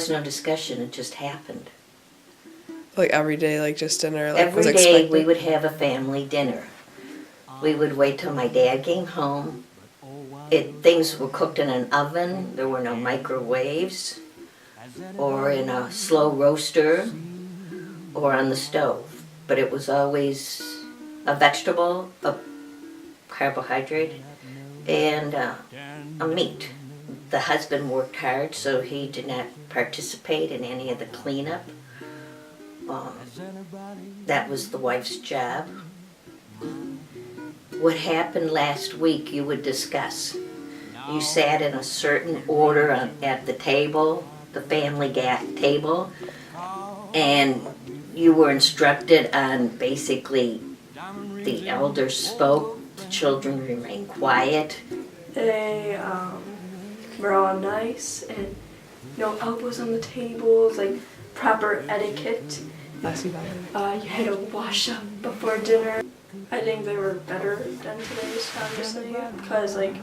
was no discussion, it just happened. Like every day, like just dinner, like was Every day expected? we would have a family dinner. We would wait till my dad came home. Things were cooked in an oven, there were no microwaves, or in a slow roaster, or on the stove. But it was always a vegetable, a carbohydrate, and a meat. The husband worked hard, so he did not participate in any of the cleanup. That was the wife's job. What happened last week you would discuss. You sat in a certain order at the table, the family table, and you were instructed on basically the elders spoke, the children remained quiet. They were all nice and no elbows on the tables, like proper etiquette. You had to wash up before dinner. I think they were better than today's, obviously, because like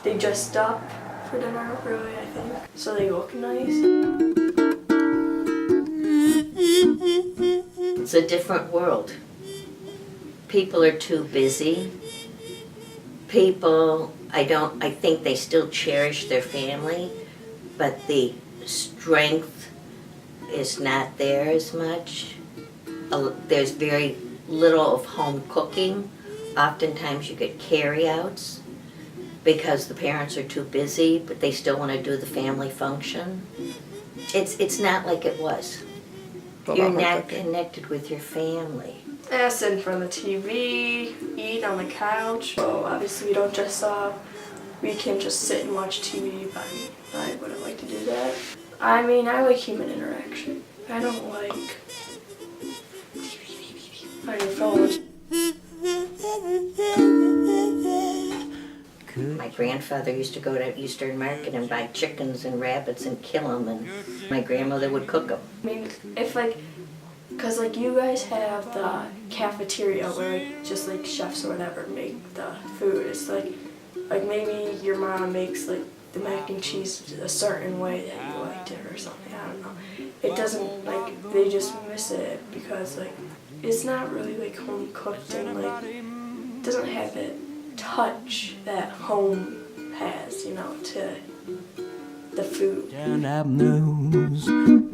they dressed up for dinner, really, I think. So they look nice. It's a different world. People are too busy. I think they still cherish their family, but the strength is not there as much. There's very little of home cooking. Oftentimes you get carry-outs because the parents are too busy, but they still want to do the family function. It's not like it was. You're not connected with your family. Sit in front of the TV, eat on the couch. So obviously we don't dress up. We can just sit and watch TV, but I wouldn't like to do that. I mean, I like human interaction. I don't like on your phone. My grandfather used to go to Eastern Market and buy chickens and rabbits and kill them, and my grandmother would cook them. I mean, if like, cause like you guys have the cafeteria where like, just like chefs or whatever make the food. It's like maybe your mom makes like the mac and cheese a certain way that you liked it or something. I don't know. It doesn't like they just miss it because like it's not really like home cooked and like it doesn't have that touch that home has, you know, to the food. Down avenues,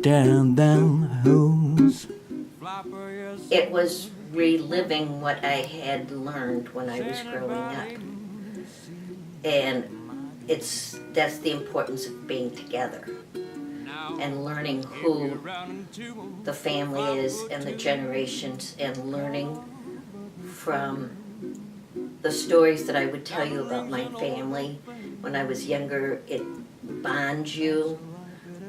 down holes. It was reliving what I had learned when I was growing up. And that's the importance of being together and learning who the family is and the generations, and learning from the stories that I would tell you about my family when I was younger. It bonds you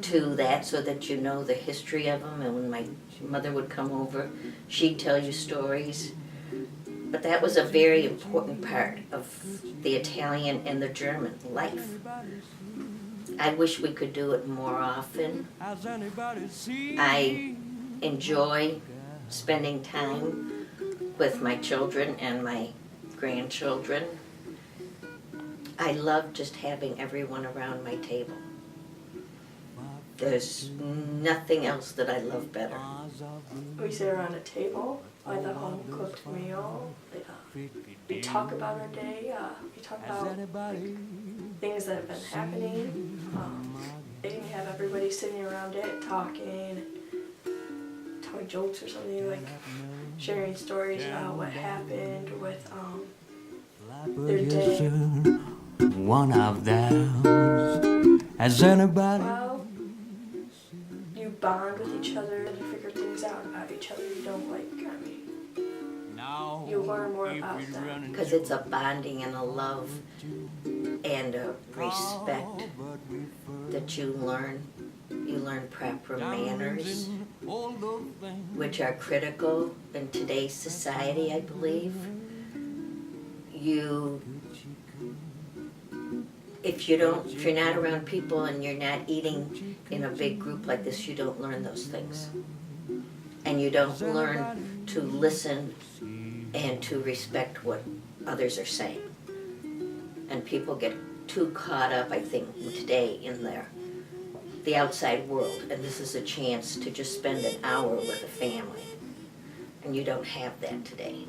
to that so that you know the history of them. And when my mother would come over, she'd tell you stories. But that was a very important part of the Italian and the German life. I wish we could do it more often. I enjoy spending time with my children and my grandchildren. I love just having everyone around my table. There's nothing else that I love better. We sit around a table, like a home cooked meal. We talk about our day. We talk about things that have been happening. They can have everybody sitting around it talking jokes or something, like sharing stories about what happened with their day. One of those. Has anybody? Well, you bond with each other and you figure things out about each other you don't like. I mean, you learn more about them. Because it's a bonding and a love and a respect that you learn. You learn proper manners, which are critical in today's society, I believe. If you're not around people and you're not eating in a big group like this, you don't learn those things. And you don't learn to listen and to respect what others are saying. And people get too caught up, I think, today in their the outside world, and this is a chance to just spend an hour with a family. And you don't have that today.